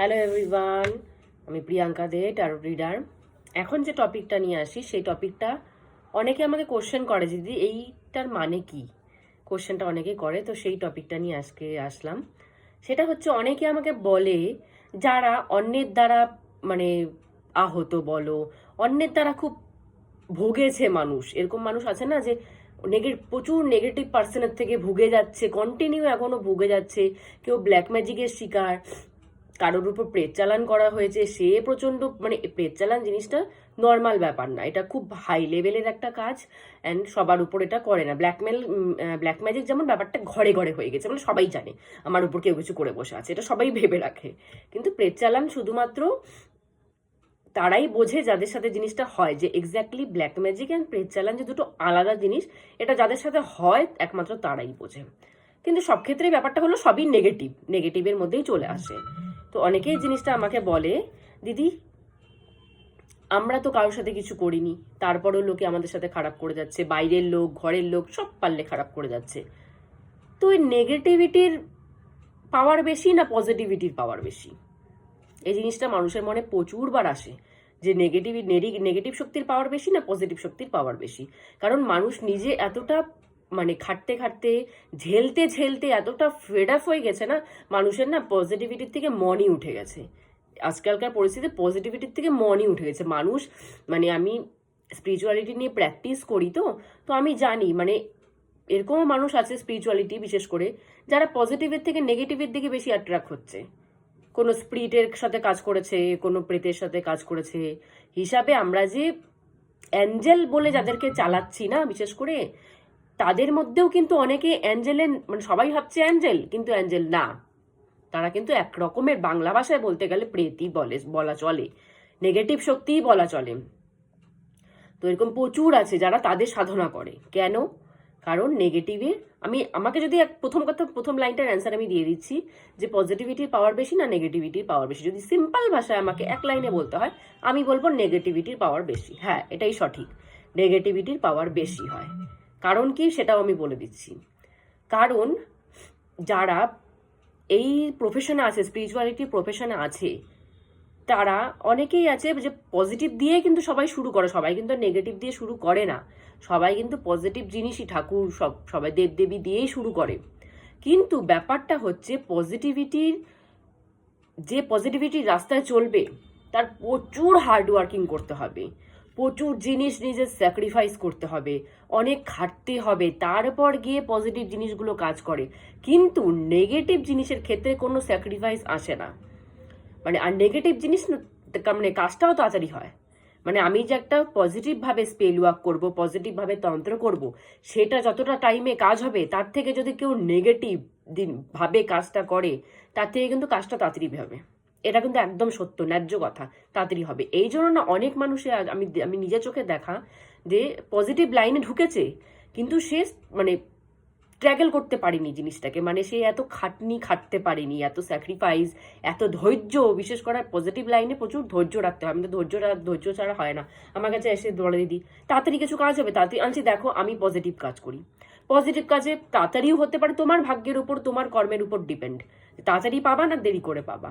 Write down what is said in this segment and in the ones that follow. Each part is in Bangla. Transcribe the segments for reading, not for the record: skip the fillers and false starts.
হ্যালো এভরিওয়ান, আমি প্রিয়াঙ্কা দে, ট্যারো রিডার। এখন যে টপিকটা নিয়ে আসি সেই টপিকটা অনেকে আমাকে কোশ্চেন করে, দিদি এইটার মানে কি, কোশ্চেনটা অনেকে করে, তো সেই টপিকটা নিয়ে আজকে আসলাম। সেটা হচ্ছে, অনেকে আমাকে বলে যারা অন্যের দ্বারা মানে আহত বলো, অন্যের দ্বারা খুব ভুগেছে মানুষ, এরকম মানুষ আছে না যে প্রচুর নেগেটিভ পার্সনের থেকে ভুগে যাচ্ছে, কন্টিনিউ এখনো ভুগে যাচ্ছে। কেউ ব্ল্যাক ম্যাজিকের শিকার, কারোর উপর প্রেত চালান করা হয়েছে, সে প্রচন্ড মানে প্রেত চালান জিনিসটা নর্মাল ব্যাপার না, এটা খুব হাই লেভেলের একটা কাজ অ্যান্ড সবার উপর এটা করে না। ব্ল্যাক ম্যাজিক যেমন ব্যাপারটা ঘরে ঘরে হয়ে গেছে, মানে সবাই জানে আমার উপর কেউ কিছু করে বসে আছে, এটা সবাই ভেবে রাখে। কিন্তু প্রেত চালান শুধুমাত্র তারাই বোঝে যাদের সাথে জিনিসটা হয়, যে এক্স্যাক্টলি ব্ল্যাক ম্যাজিক অ্যান্ড প্রেত চালান যে দুটো আলাদা জিনিস, এটা যাদের সাথে হয় একমাত্র তারাই বোঝে। কিন্তু সব ক্ষেত্রে ব্যাপারটা হলো সবই নেগেটিভের মধ্যেই চলে আসে। তো অনেকেই জিনিসটা আমাকে বলে, দিদি আমরা তো কারোর সাথে কিছু করিনি, তারপরেও লোকে আমাদের সাথে খারাপ করে যাচ্ছে, বাইরের লোক ঘরের লোক সব পারলে খারাপ করে যাচ্ছে। তো এই নেগেটিভিটির পাওয়ার বেশি না পজিটিভিটির পাওয়ার বেশি? এই জিনিসটা মানুষের মনে প্রচুরবার আসে, যে নেগেটিভ শক্তির পাওয়ার বেশি না পজিটিভ শক্তির পাওয়ার বেশি। কারণ মানুষ নিজে এতটা মানে খাটতে খাটতে ঝেলতে ঝেলতে এতটা ফেড আপ হয়ে গেছে না, মানুষের না পজিটিভিটির থেকে মনই উঠে গেছে। আজকালকার পরিস্থিতিতে পজিটিভিটির থেকে মনই উঠে গেছে মানুষ। মানে আমি স্পিরিচুয়ালিটি নিয়ে প্র্যাকটিস করি, তো তো আমি জানি মানে এরকমও মানুষ আছে স্পিরিচুয়ালিটি বিশেষ করে, যারা পজিটিভের থেকে নেগেটিভের দিকে বেশি অ্যাট্রাক্ট হচ্ছে। কোনো স্পিরিটের সাথে কাজ করেছে, কোনো প্রেতের সাথে কাজ করেছে, হিসাবে আমরা যে অ্যাঞ্জেল বলে যাদেরকে চালাচ্ছি না বিশেষ করে, তাদের মধ্যেও কিন্তু অনেকে অ্যাঞ্জেলের মানে সবাই ভাবছে অ্যাঞ্জেল, কিন্তু অ্যাঞ্জেল না, তারা কিন্তু এক রকমের বাংলা ভাষায় বলতে গেলে প্রেতই বলা চলে, নেগেটিভ শক্তিই বলা চলে। তো এরকম প্রচুর আছে যারা তাদের সাধনা করে। কেন? কারণ নেগেটিভের আমাকে যদি প্রথম লাইনটার অ্যান্সার আমি দিয়ে দিচ্ছি, যে পজিটিভিটির পাওয়ার বেশি না নেগেটিভিটির পাওয়ার বেশি, যদি সিম্পল ভাষায় আমাকে এক লাইনে বলতে হয়, আমি বলবো নেগেটিভিটির পাওয়ার বেশি। হ্যাঁ, এটাই সঠিক, নেগেটিভিটির পাওয়ার বেশি হয়। কারণ কি সেটাও আমি বলে দিচ্ছি। কারণ যারা এই প্রফেশনে আছে, স্পিরিচুয়ালিটি প্রফেশনে আছে, তারা অনেকেই আছে যে পজিটিভ দিয়ে কিন্তু সবাই শুরু করে, সবাই কিন্তু নেগেটিভ দিয়ে শুরু করে না, সবাই কিন্তু পজিটিভ জিনিসই, ঠাকুর সবাই দেবদেবী দিয়েই শুরু করে। কিন্তু ব্যাপারটা হচ্ছে পজিটিভিটির রাস্তায় চলবে, তার প্রচুর হার্ড ওয়ার্কিং করতে হবে, প্রচুর জিনিস নিজের স্যাক্রিফাইস করতে হবে, অনেক খাটতে হবে, তারপর গিয়ে পজিটিভ জিনিসগুলো কাজ করে। কিন্তু নেগেটিভ জিনিসের ক্ষেত্রে কোনো স্যাক্রিফাইস আসে না। মানে আর নেগেটিভ জিনিস মানে কাজটাও তাড়াতাড়ি হয়। মানে আমি যে একটা পজিটিভ ভাবে স্পেল ওয়ার্ক করবো, পজিটিভ ভাবে তন্ত্র করব, সেটা যতটা টাইমে কাজ হবে, তার থেকে যদি কেউ নেগেটিভ ভাবে কাজটা করে, তার থেকে কিন্তু কাজটা তাড়াতাড়ি হবে। এটা কিন্তু একদম সত্য, ন্যায্য কথা, তাড়াতাড়ি হবে। এই জন্য না অনেক মানুষের আমি নিজের চোখে দেখা, যে পজিটিভ লাইনে ঢুকেছে কিন্তু সে মানে স্ট্রাগল করতে পারিনি জিনিসটাকে, মানে সে এত খাটতে পারেনি, এত স্যাক্রিফাইস, এত ধৈর্য, বিশেষ করে পজিটিভ লাইনে প্রচুর ধৈর্য রাখতে হয়। আমাদের ধৈর্য ছাড়া হয় না। আমার কাছে এসে বলে, দিদি তাড়াতাড়ি কিছু কাজ হবে, তাড়াতাড়ি আনছি, দেখো আমি পজিটিভ কাজ করি, পজিটিভ কাজে তাড়াতাড়িও হতে পারে, তোমার ভাগ্যের উপর তোমার কর্মের উপর ডিপেন্ড, তাড়াতাড়ি পাবা না দেরি করে পাবা।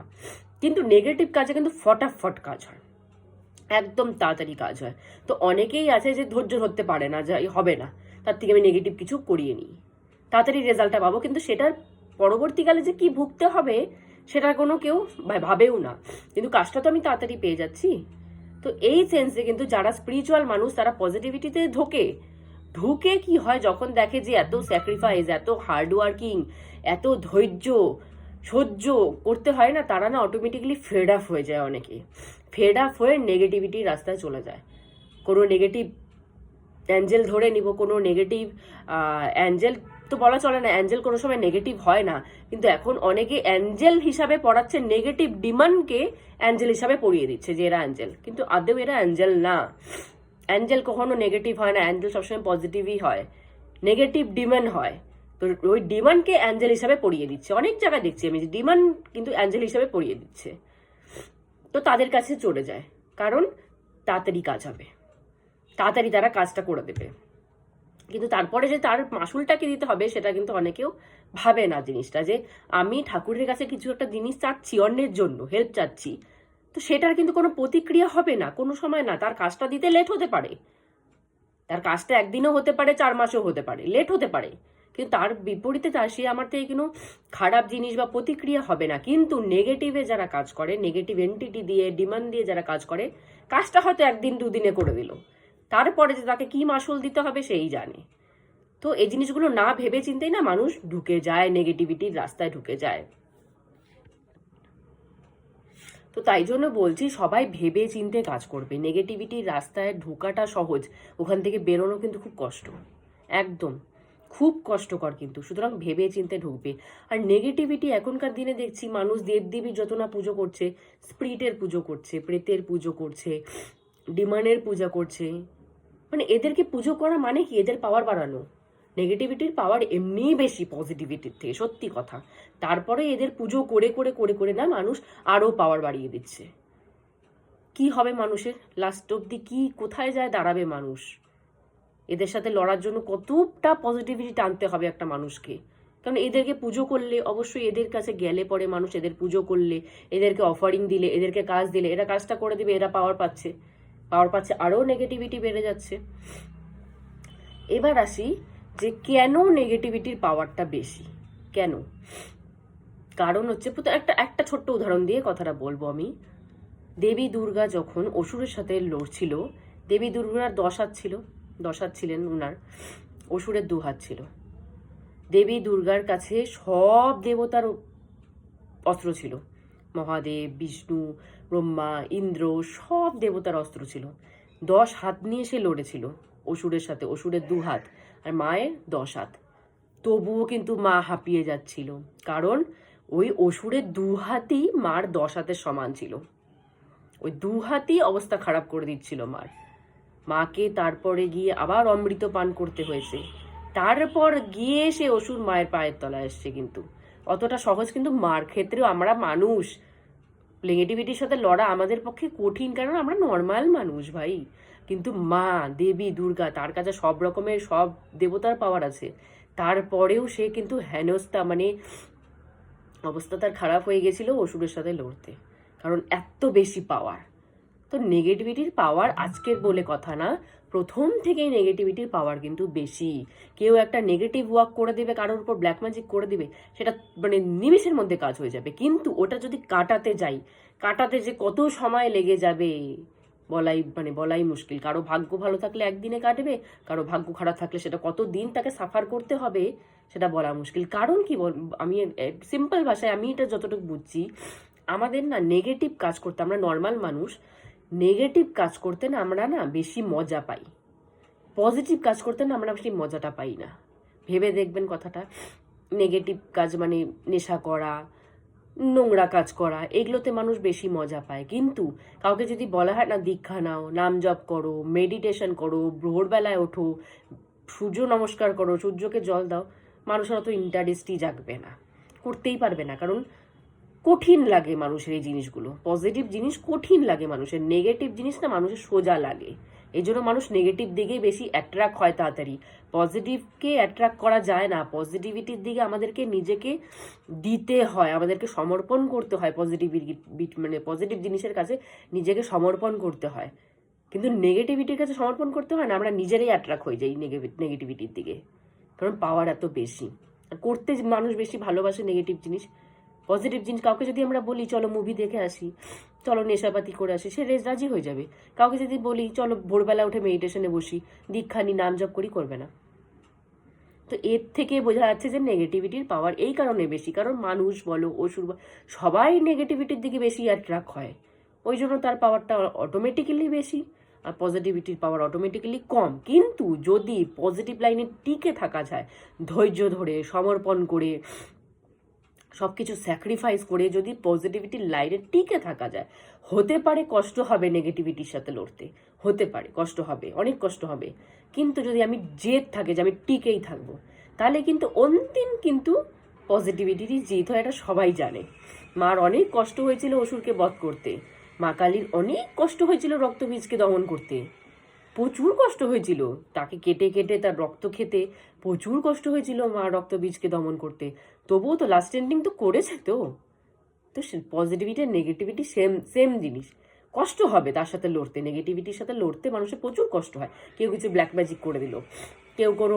কিন্তু নেগেটিভ কাজে কিন্তু ফটাফট কাজ হয়, একদম তাড়াতাড়ি কাজ হয়। তো অনেকেই আছে যে ধৈর্য ধরতে পারে না, যে হবে না, তার থেকে আমি নেগেটিভ কিছু করিয়ে নিই, তাড়াতাড়ি রেজাল্টটা পাবো, কিন্তু সেটার পরবর্তীকালে যে কি ভুগতে হবে সেটা কোনো কেউ ভাবেও না, কিন্তু কাজটা তো আমি তাড়াতাড়ি পেয়ে যাচ্ছি। তো এই সেন্সে কিন্তু যারা স্পিরিচুয়াল মানুষ, তারা পজিটিভিটিতে ঢুকে কি হয়, যখন দেখে যে এত স্যাক্রিফাইস, এত হার্ড ওয়ার্কিং, এত ধৈর্য সহ্য করতে হয় না, তারা না অটোমেটিক্যালি ফেড আপ হয়ে যায়। অনেকে ফেড আপ হয়ে নেগেটিভিটির রাস্তায় চলে যায়। কোনো নেগেটিভ অ্যাঞ্জেল ধরে নিব, কোনো নেগেটিভ অ্যাঞ্জেল তো বলা চলে না, অ্যাঞ্জেল কোনো সময় নেগেটিভ হয় না, কিন্তু এখন অনেকে অ্যাঞ্জেল হিসাবে পড়াচ্ছে, নেগেটিভ ডিমনকে অ্যাঞ্জেল হিসাবে পড়িয়ে দিচ্ছে যে এরা অ্যাঞ্জেল, কিন্তু আদৌ এরা অ্যাঞ্জেল না। অ্যাঞ্জেল কখনো নেগেটিভ হয় না, অ্যাঞ্জেল সবসময় পজিটিভই হয়, নেগেটিভ ডিমন হয়। তো ওই ডিমনকে অ্যাঞ্জেল হিসাবে পড়িয়ে দিচ্ছে, অনেক জায়গায় দেখছি আমি যে ডিমন কিন্তু অ্যাঞ্জেল হিসাবে পড়িয়ে দিচ্ছে। তো তাদের কাছে চলে যায়, কারণ তাড়াতাড়ি কাজ হবে, তাড়াতাড়ি তারা কাজটা করে দেবে। কিন্তু তারপরে যে তার মাসুলটাকে দিতে হবে সেটা কিন্তু অনেকেও ভাবে না জিনিসটা, যে আমি ঠাকুরের কাছে কিছু একটা জিনিস চাচ্ছি, অন্যের জন্য হেল্প চাচ্ছি, তো সেটার কিন্তু কোনো প্রতিক্রিয়া হবে না কোনো সময় না। তার কাজটা দিতে লেট হতে পারে, তার কাজটা একদিনও হতে পারে, 4 মাসও হতে পারে, লেট হতে পারে, কিন্তু তার বিপরীতে তার সে আমার থেকে কোনো খারাপ জিনিস বা প্রতিক্রিয়া হবে না। কিন্তু নেগেটিভে যারা কাজ করে, নেগেটিভ এন্টিটি দিয়ে ডিমান্ড দিয়ে যারা কাজ করে, কাজটা হয়তো একদিন দুদিনে করে দিল, তারপরে যে তাকে কি মাসুল দিতে হবে সেই জানে। তো এই জিনিসগুলো না ভেবে চিন্তেই না মানুষ ঢুকে যায়, নেগেটিভিটির রাস্তায় ঢুকে যায়। তো তাই জন্য বলছি সবাই ভেবে চিন্তে কাজ করবে। নেগেটিভিটির রাস্তায় ঢোকাটা সহজ, ওখান থেকে বেরোনো কিন্তু খুব কষ্ট, একদম খুব কষ্টকর কিন্তু। সুতরাং ভেবে চিন্তে ঢুকবে। আর নেগেটিভিটি এখনকার দিনে দেখছি মানুষ দেবদেবীর যত না পুজো করছে, স্পিরিটের পুজো করছে, প্রেতের পুজো করছে, ডিমানের পূজা করছে। মানে এদেরকে পুজো করা মানে কি? এদের পাওয়ার বাড়ানো। নেগেটিভিটির পাওয়ার এমনিই বেশি পজিটিভিটির থেকে, সত্যি কথা। তারপরে এদের পুজো করে করে করে করে না মানুষ আরো পাওয়ার বাড়িয়ে দিচ্ছে। কি হবে মানুষের লাস্ট অব্দি? কি কোথায় যায় দাঁড়াবে মানুষ? এদের সাথে লড়ার জন্য কতটা পজিটিভিটি টানতে হবে একটা মানুষকে। কারণ এদেরকে পুজো করলে, অবশ্যই এদের কাছে গেলে পরে মানুষ, এদের পুজো করলে, এদেরকে অফারিং দিলে, এদেরকে কাজ দিলে, এরা কাজটা করে দিবে, এরা পাওয়ার পাচ্ছে, আরো নেগেটিভিটি বেড়ে যাচ্ছে। এবার আসি যে কেন নেগেটিভিটির পাওয়ারটা বেশি, কেন? কারণ হচ্ছে, একটা ছোট্ট উদাহরণ দিয়ে কথাটা বলবো আমি। দেবী দুর্গা যখন অসুরের সাথে লড়ছিল, দেবী দুর্গার 10 হাত ছিল, 10 হাত ছিলেন উনার, অসুরের 2 হাত ছিল। দেবী দুর্গার কাছে সব দেবতার অস্ত্র ছিল, মহাদেব, বিষ্ণু, ব্রহ্মা, ইন্দ্র, সব দেবতার অস্ত্র ছিল। 10 হাত নিয়ে সে লড়েছিল অসুরের সাথে, অসুরের 2 হাত আর মায়ের 10 হাত। তবুও কিন্তু মা হাঁপিয়ে যাচ্ছিল, কারণ ওই অসুরের 2 হাতই মার 10 হাতের সমান ছিল। ওই 2 হাতই অবস্থা খারাপ করে দিচ্ছিল মার। মাকে তারপরে গিয়ে আবার অমৃত পান করতে হয়েছে, তারপর গিয়ে সে অসুর মায়ের পায়ের তলায় এসছে। কিন্তু অতটা সহজ কিন্তু মার ক্ষেত্রেও, আমরা মানুষ, নেগেটিভিটির সাথে লড়া আমাদের পক্ষে কঠিন, কারণ আমরা নর্মাল মানুষ ভাই। কিন্তু মা দেবী দুর্গা, তার কাছে সব রকমের সব দেবতার পাওয়ার আছে, তারপরেও সে কিন্তু হেনস্থা, মানে অবস্থা তার খারাপ হয়ে গেছিল অসুরের সাথে লড়তে, কারণ এত বেশি পাওয়ার। তো নেগেটিভিটির পাওয়ার আজকের বলে কথা না, প্রথম থেকেই নেগেটিভিটির পাওয়ার কিন্তু বেশি। কেউ একটা নেগেটিভ ওয়ার্ক করে দেবে, কারোর উপর ব্ল্যাক ম্যাজিক করে দিবে, সেটা মানে নিমেষের মধ্যে কাজ হয়ে যাবে। কিন্তু ওটা যদি কাটাতে যাই, কাটাতে যে কত সময় লেগে যাবে বলাই মুশকিল। কারো ভাগ্য ভালো থাকলে একদিনে কাটবে, কারো ভাগ্য খারাপ থাকলে সেটা কত দিন তাকে সাফার করতে হবে সেটা বলা মুশকিল। কারণ কি আমি সিম্পল ভাষায় আমি এটা যতটুকু বুঝছি, আমাদের না নেগেটিভ কাজ করতে, আমরা নর্মাল মানুষ, নেগেটিভ কাজ করতে না আমরা না বেশি মজা পাই, পজিটিভ কাজ করতে না আমরা বেশি মজাটা পাই না। ভেবে দেখবেন কথাটা। নেগেটিভ কাজ মানে নেশা করা, নোংরা কাজ করা, এগুলোতে মানুষ বেশি মজা পায়। কিন্তু কাউকে যদি বলা হয় না দীক্ষা নাও, নাম জপ করো, মেডিটেশন করো, ভোরবেলায় ওঠো, সূর্য নমস্কার করো, সূর্যকে জল দাও, মানুষের অত ইন্টারেস্টই জাগবে না, করতেই পারবে না। কারণ কঠিন লাগে মানুষের এই জিনিসগুলো, পজিটিভ জিনিস কঠিন লাগে মানুষের, নেগেটিভ জিনিস না মানুষের সোজা লাগে। এই জন্য মানুষ নেগেটিভ দিকেই বেশি অ্যাট্রাক্ট হয় তাড়াতাড়ি, পজিটিভকে অ্যাট্রাক্ট করা যায় না। পজিটিভিটির দিকে আমাদেরকে নিজেকে দিতে হয়, আমাদেরকে সমর্পণ করতে হয়, মানে পজিটিভ জিনিসের কাছে নিজেকে সমর্পণ করতে হয়। কিন্তু নেগেটিভিটির কাছে সমর্পণ করতে হয় না, আমরা নিজেরাই অ্যাট্রাক্ট হয়ে যাই নেগেটিভিটির দিকে, কারণ পাওয়ার এত বেশি। আর করতে মানুষ বেশি ভালোবাসে নেগেটিভ জিনিস। পজিটিভ জিনিস কাউকে যদি আমরা বলি চলো মুভি দেখে আসি, চলো নেশাপাতি করে আসি, সে রাজি হয়ে যাবে। কাউকে যদি বলি চলো ভোরবেলা উঠে মেডিটেশনে বসি, দীক্ষা নি, নাম জপ করি, করবে না। তো এর থেকে বোঝা যাচ্ছে যে নেগেটিভিটির পাওয়ার এই কারণে বেশি, কারণ মানুষ বলো অসুর সবাই নেগেটিভিটির দিকে বেশি অ্যাট্রাক্ট হয়, ওই জন্য তার পাওয়ারটা অটোমেটিক্যালি বেশি, আর পজিটিভিটির পাওয়ার অটোমেটিক্যালি কম। কিন্তু যদি পজিটিভ লাইনে টিকে থাকা যায়, ধৈর্য ধরে, সমর্পণ করে, সবকিছু স্যাক্রিফাইস করে যদি পজিটিভিটির লাইনে টিকে থাকা যায়, হতে পারে কষ্ট হবে নেগেটিভিটির সাথে লড়তে, হতে পারে কষ্ট হবে, অনেক কষ্ট হবে। কিন্তু যদি আমি জেদ থাকে যে আমি টিকেই থাকবো, তাহলে কিন্তু অন্তিম কিন্তু পজিটিভিটিরই জিত হয়, এটা সবাই জানে। মার অনেক কষ্ট হয়েছিল অসুরকে বধ করতে, মা কালীর অনেক কষ্ট হয়েছিল রক্তবীজকে দমন করতে, প্রচুর কষ্ট হয়েছিল তাকে কেটে কেটে তার রক্ত খেতে, প্রচুর কষ্ট হয়েছিল মা রক্ত বীজকে দমন করতে, তবুও তো লাস্ট এন্ডিং তো করেছে। তো তো পজিটিভিটি আর নেগেটিভিটি সেম সেম জিনিস, কষ্ট হবে তার সাথে লড়তে, নেগেটিভিটির সাথে লড়তে মানুষের প্রচুর কষ্ট হয়। কেউ কিছু ব্ল্যাক ম্যাজিক করে দিল, কেউ কোনো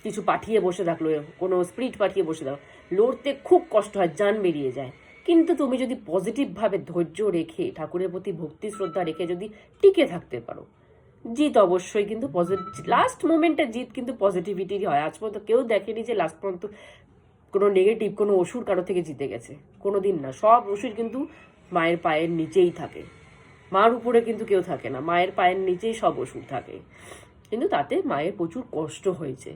কিছু পাঠিয়ে বসে থাকলো, কোনো স্পিরিট পাঠিয়ে বসে থাকলো, লড়তে খুব কষ্ট হয়, জান বেরিয়ে যায়। কিন্তু তুমি যদি পজিটিভভাবে ধৈর্য রেখে ঠাকুরের প্রতি ভক্তি শ্রদ্ধা রেখে যদি টিকে থাকতে পারো, জিত অবশ্যই কিন্তু পজিটিভ, লাস্ট মোমেন্টে জিত কিন্তু পজিটিভিটিরই হয়। আজ পর্যন্ত কেউ দেখেনি যে লাস্ট পর্যন্ত কোনো নেগেটিভ কোনো অসুর কারো থেকে জিতে গেছে, কোনো দিন না। সব অসুর কিন্তু মায়ের পায়ের নিচেই থাকে, মার উপরে কিন্তু কেউ থাকে না, মায়ের পায়ের নিচেই সব অসুর থাকে। কিন্তু তাতে মায়ের প্রচুর কষ্ট হয়েছে,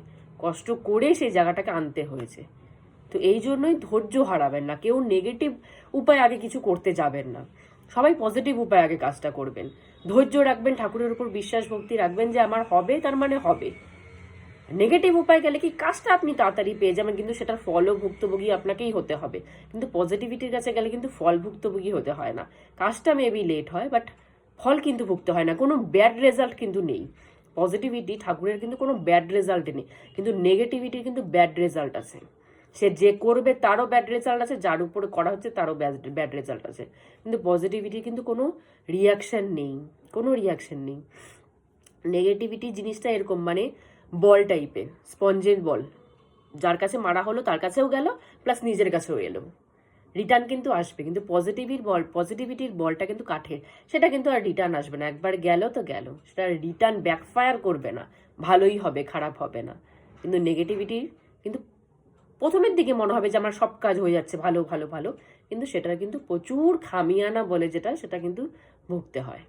কষ্ট করে সেই জায়গাটাকে আনতে হয়েছে। তো এই জন্যই ধৈর্য হারাবেন না, কেউ নেগেটিভ উপায় আগে কিছু করতে যাবেন না, সবাই পজিটিভ উপায় আগে কাজটা করবেন। ধৈর্য রাখবেন, ঠাকুরের উপর বিশ্বাস ভক্তি রাখবেন যে আমার হবে, তার মানে হবে। নেগেটিভ উপায় গেলে কি কাজটা আপনি তাড়াতাড়ি পেয়ে যাবেন, কিন্তু সেটার ফলও ভুক্তভোগী আপনাকেই হতে হবে। কিন্তু পজিটিভিটির কাছে গেলে কিন্তু ফল ভুক্তভোগী হতে হয় না, কাজটা মেবি লেট হয় বাট ফল কিন্তু ভুগতে হয় না, কোনো ব্যাড রেজাল্ট কিন্তু নেই। পজিটিভিটি ঠাকুরের কিন্তু কোনো ব্যাড রেজাল্ট নেই, কিন্তু নেগেটিভিটির কিন্তু ব্যাড রেজাল্ট আছে। সে যে করবে তারও ব্যাড রেজাল্ট আছে, যার উপরে করা হচ্ছে তারও ব্যাড রেজাল্ট আছে। কিন্তু পজিটিভিটির কিন্তু কোনো রিয়াকশন নেই, কোনো রিয়াকশন নেই। নেগেটিভিটি জিনিসটা এরকম, মানে বল টাইপের, স্পঞ্জের বল, যার কাছে মারা হলো তার কাছেও গেল, প্লাস নিজের কাছেও এলো, রিটার্ন কিন্তু আসবে। কিন্তু পজিটিভিটির বলটা কিন্তু কাঠের, সেটা কিন্তু আর রিটার্ন আসবে না, একবার গেল তো গেল, সেটা রিটার্ন ব্যাকফায়ার করবে না, ভালোই হবে, খারাপ হবে না। কিন্তু নেগেটিভিটির কিন্তু প্রথমের দিকে মনে হবে যে আমার সব কাজ হয়ে যাচ্ছে ভালো ভালো ভালো, কিন্তু সেটার কিন্তু প্রচুর খামিয়ানা বলে যেটা, সেটা কিন্তু ভুগতে হয়।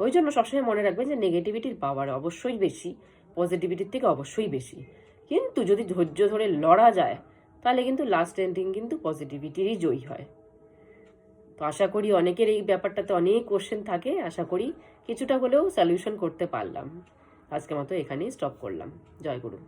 ওই জন্য সবসময় মনে রাখবেন যে নেগেটিভিটির পাওয়ার অবশ্যই বেশি, পজিটিভিটির থেকে অবশ্যই বেশি। কিন্তু যদি ধৈর্য ধরে লড়া যায় তাহলে কিন্তু লাস্ট এন্ডিং কিন্তু পজিটিভিটিরই জয়ী হয়। তো আশা করি অনেকের এই ব্যাপারটাতে অনেক কোশ্চেন থাকে, আশা করি কিছুটা হলেও সলিউশন করতে পারলাম। আজকের মতো এখানেই স্টপ করলাম। জয় গুরু।